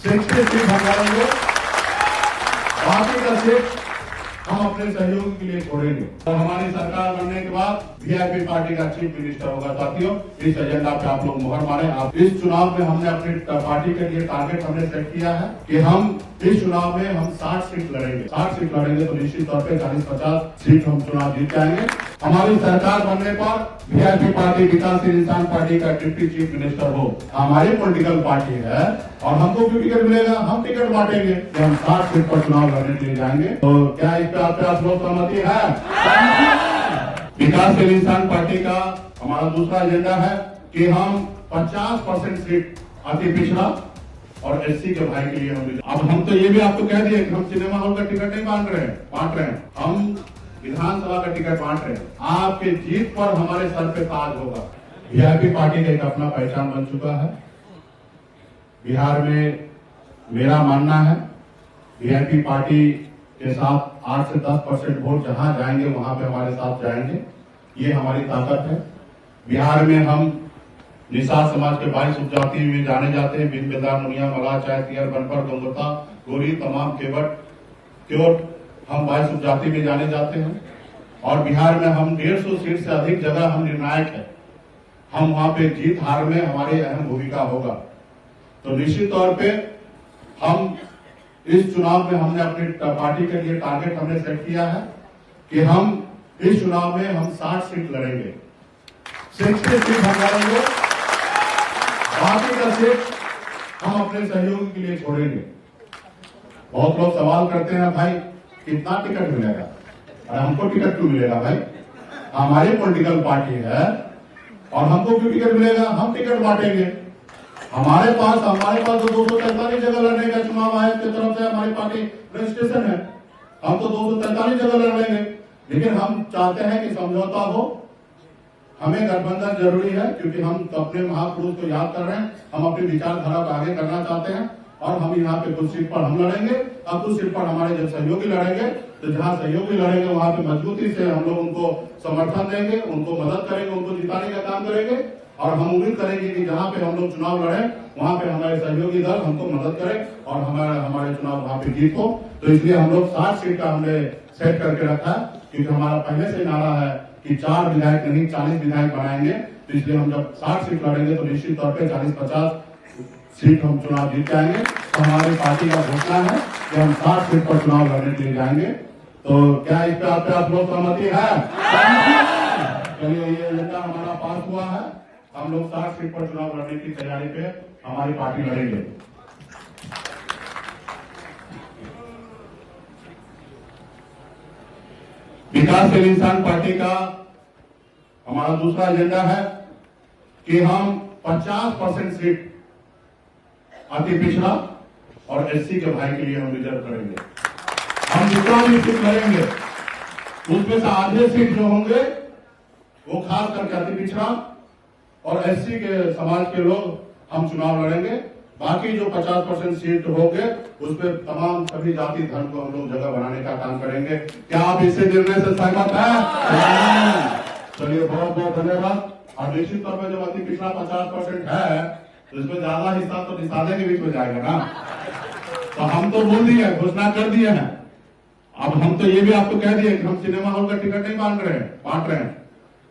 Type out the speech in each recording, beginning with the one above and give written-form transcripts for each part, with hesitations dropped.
60 seat हम लड़ेंगे, बाकी का सीट हम अपने सहयोग के लिए छोड़ेंगे। और हमारी सरकार बनने के बाद वीआईपी पार्टी का चीफ मिनिस्टर होगा। साथियों, इस एजेंडा पे आप लोग मुहर मारें। आप इस चुनाव में हमने अपनी पार्टी के लिए टारगेट हमने सेट किया है कि हम इस चुनाव में हम 60 सीट लड़ेंगे। 60 सीट लड़ेंगे तो निश्चित तौर पे 40-50 सीट हम चुनाव जीत जाएंगे। हमारी सरकार बनने पर वीआईपी पार्टी विकासशील इंसान पार्टी का डिप्टी चीफ मिनिस्टर हो। हमारी पॉलिटिकल पार्टी है और हमको क्यों टिकट मिलेगा, हम टिकट बांटेंगे कि हम 60 सीट पर चुनाव लड़ने के लिए जाएंगे। तो क्या इस पे आप लोग सहमति है? विकासशील इंसान पार्टी का हमारा दूसरा एजेंडा है कि हम 50% सीट अति पिछड़ा और एससी के भाई के लिए अब हम तो ये भी आपको कह दिए कि हम सिनेमा हॉल का टिकट नहीं बांट रहे हैं, हम विधानसभा का टिकट बांट रहे हैं। आपके जीत पर हमारे सर पे ताज होगा। वीआईपी पार्टी का एक अपना पहचान बन चुका है बिहार में। मेरा मानना है वीआईपी पार्टी के साथ 8 से 10% वोट जहां जाएंगे वहां पे हमारे साथ जाएंगे। ये हमारी ताकत है। बिहार में हम निषाद समाज के 22 उपजाति में जाने जाते हैं। बिन बेदार, मुनिया, मलाह, चाय, तियर, बनपर, गंगोता, गोरी, तमाम, केवट, क्योट, हम 22 उपजाति में जाने जाते हैं। और बिहार में हम 150 सीट से अधिक जगह हम निर्णायक है। हम वहां पे जीत हार में हमारी अहम भूमिका होगा। तो निश्चित तौर पे हम इस चुनाव में हमने अपनी पार्टी के लिए टारगेट हमने सेट किया है कि हम इस चुनाव में हम 60 सीट लड़ेंगे। 60 सीट हम लड़ेंगे, बाकी का सीट हम अपने सहयोग के लिए छोड़ेंगे। बहुत लोग सवाल करते हैं, भाई कितना टिकट मिलेगा? अरे हमको टिकट क्यों मिलेगा भाई? हमारी पॉलिटिकल पार्टी है और हमको क्यों टिकट मिलेगा? हम टिकट बांटेंगे। हमारे पास तो 243 जगह लड़ने का चुनाव आयोग की तरफ से हमारी पार्टी रजिस्ट्रेशन है। हम तो 243 जगह लड़ लेंगे, लेकिन हम चाहते हैं कि समझौता हो। हमें गठबंधन जरूरी है क्योंकि हम अपने महापुरुष को याद कर रहे हैं। हम अपनी विचारधारा को आगे करना चाहते हैं और हम यहाँ पे कुछ सीट पर हम लड़ेंगे और कुछ सीट पर हमारे जब सहयोगी लड़ेंगे। तो जहाँ सहयोगी लड़ेंगे वहां पे मजबूती से हम लोग उनको समर्थन देंगे, उनको मदद करेंगे, उनको जिताने का काम करेंगे। और हम उम्मीद करेंगे कि जहाँ पे हम लोग चुनाव लड़े वहां पे हमारे सहयोगी दल हमको मदद करें और हमारे चुनाव वहां पे जीत हो। तो इसलिए हम लोग 60 सीट का हमने सेट करके रखा है क्योंकि हमारा पहले से नारा है कि 4 विधायक नहीं 40 विधायक बनाएंगे। तो इसलिए हम जब 60 सीट लड़ेंगे तो निश्चित तौर पर 40-50 सीट हम चुनाव जीत जाएंगे। तो हमारी पार्टी का घोषणा है कि हम 60 सीट पर चुनाव लड़ने के लिए जाएंगे। तो क्या इस पे आप लोग सहमति है? चलिए, ये एजेंडा हमारा पास हुआ है। हम लोग 60 सीट पर चुनाव लड़ने की तैयारी पे हमारी पार्टी लड़ेंगे। विकासशील इंसान पार्टी का हमारा दूसरा एजेंडा है कि हम 50% सीट अति पिछड़ा और एससी के भाई के लिए हम रिजर्व करेंगे। हम जितना भी सीट लड़ेंगे उसमें से आधे सीट जो होंगे वो खास करके अति पिछड़ा और एससी के समाज के लोग हम चुनाव लड़ेंगे। बाकी जो 50% सीट होंगे उस पर तमाम सभी जाति धर्म को हम लोग जगह बनाने का काम करेंगे। क्या आप इससे निर्णय से सहमत हैं? चलिए, बहुत बहुत धन्यवाद। और निश्चित तौर पर जब अति पिछड़ा 50% है तो इसमें ज्यादा हिस्सा तो निषादे के बीच में जाएगा ना। तो हम तो बोल दिए, घोषणा कर दिए हैं। अब हम तो ये भी आपको कह दिए कि हम सिनेमा हॉल का टिकट नहीं बांट रहे हैं,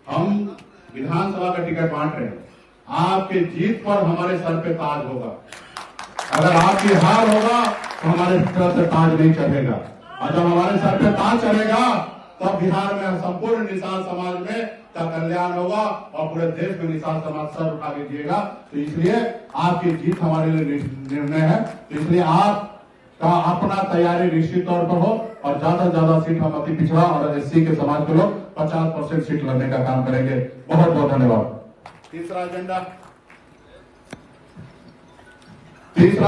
हम विधानसभा का टिकट बांट रहे हैं। आपके जीत पर हमारे सर पे ताज होगा। अगर आपकी हार होगा तो हमारे सर पे ताज नहीं चढ़ेगा। और जब हमारे सर पे ताज चढ़ेगा तब बिहार में संपूर्ण निषाद समाज में का कल्याण होगा और पूरे देश में निषाद समाज सर उठा के दिएगा। तो इसलिए आपकी जीत हमारे लिए निर्णय है। तो इसलिए आपका अपना तैयारी निश्चित तौर पर हो और ज्यादा से ज्यादा सीट हम अति पिछड़ा और एससी के समाज के लोग 50% सीट लड़ने का काम करेंगे। बहुत बहुत धन्यवाद। तीसरा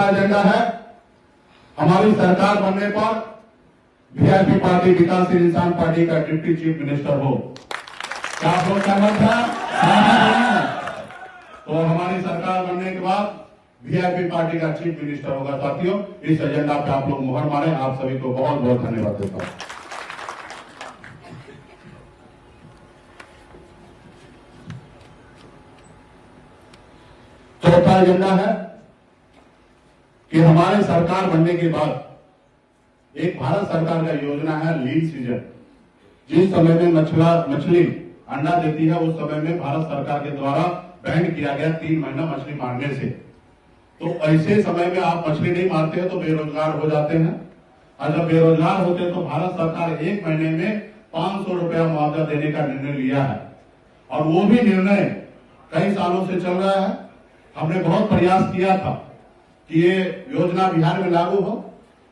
एजेंडा है हमारी सरकार बनने पर वीआईपी पार्टी विकासशील इंसान पार्टी का डिप्टी चीफ मिनिस्टर हो। क्या आप लोग सहमत हैं? तो हमारी सरकार बनने के बाद वीआईपी पार्टी का चीफ मिनिस्टर होगा। साथियों, इस एजेंडा पे आप लोग मुहर मारें। आप सभी को बहुत बहुत धन्यवाद देता हूं। चौथा एजेंडा है कि हमारे सरकार बनने के बाद एक भारत सरकार का योजना है लीन सीजन। जिस समय में मछली अंडा देती है उस समय में भारत सरकार के द्वारा बैन किया गया 3 महीना मछली मारने से। तो ऐसे समय में आप मछली नहीं मारते हैं तो बेरोजगार हो जाते हैं, और जब बेरोजगार होते हैं तो भारत सरकार 1 महीने में 500 रुपया मुआवजा देने का निर्णय लिया है। और वो भी निर्णय कई सालों से चल रहा है। हमने बहुत प्रयास किया था कि ये योजना बिहार में लागू हो।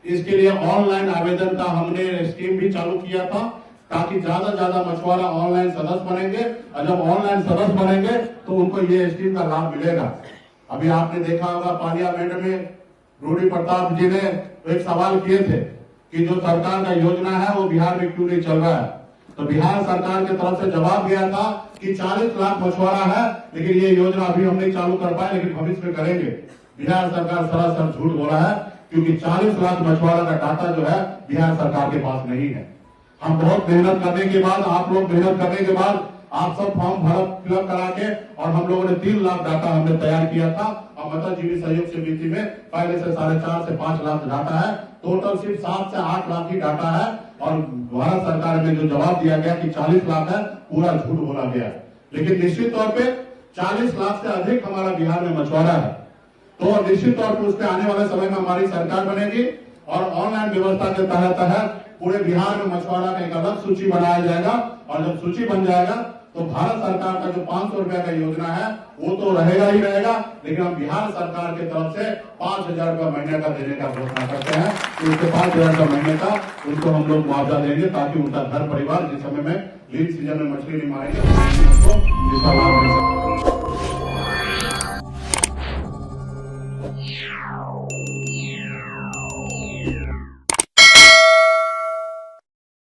इसके लिए ऑनलाइन आवेदन का हमने स्कीम भी चालू किया था, ताकि ज्यादा से ज्यादा मछुआरा ऑनलाइन सदस्य बनेंगे, और जब ऑनलाइन सदस्य बनेंगे तो उनको ये स्कीम का लाभ मिलेगा। अभी आपने देखा होगा पार्लियामेंट में रूडी प्रताप जी ने एक सवाल किए थे कि जो सरकार का योजना है वो बिहार में क्यों नहीं चल रहा है। तो बिहार सरकार की तरफ से जवाब दिया था कि 40 लाख मछुआरा है, लेकिन ये योजना अभी हम नहीं चालू कर पाए, लेकिन भविष्य में करेंगे। बिहार सरकार सरासर झूठ बोला है, क्योंकि 40 लाख मछुआरा का डाटा जो है बिहार सरकार के पास नहीं है। हम बहुत मेहनत करने के बाद, आप लोग मेहनत करने के बाद, आप सब फॉर्म फिलअप करा के, और हम लोगों ने 3 लाख डाटा हमने तैयार किया था। और माता जीवी सहयोग समिति में पहले से 4.5 से 5 लाख डाटा है, टोटल सिर्फ 7 से 8 लाख ही डाटा है। और भारत सरकार में जो जवाब दिया गया कि 40 लाख है, पूरा झूठ बोला गया। लेकिन निश्चित तौर पे 40 लाख से अधिक हमारा बिहार में मछुआरा है। तो निश्चित तौर पर उसके आने वाले समय में हमारी सरकार बनेगी, और ऑनलाइन व्यवस्था के तहत पूरे बिहार में मछुआरा का एक अलग सूची बनाया जाएगा। और जब सूची बन जाएगा तो भारत सरकार का जो 500 रुपया का योजना है वो तो रहेगा ही रहेगा, लेकिन हम बिहार सरकार की तरफ से 5000 रुपया महीने का देने का घोषणा करते हैं। तो उसके 5000 रुपया महीने का उनको हम लोग मुआवजा देंगे, ताकि उनका घर परिवार जिस समय में लीन सीजन में मछली नहीं मारेंगे उसको इसका लाभ मिल सके।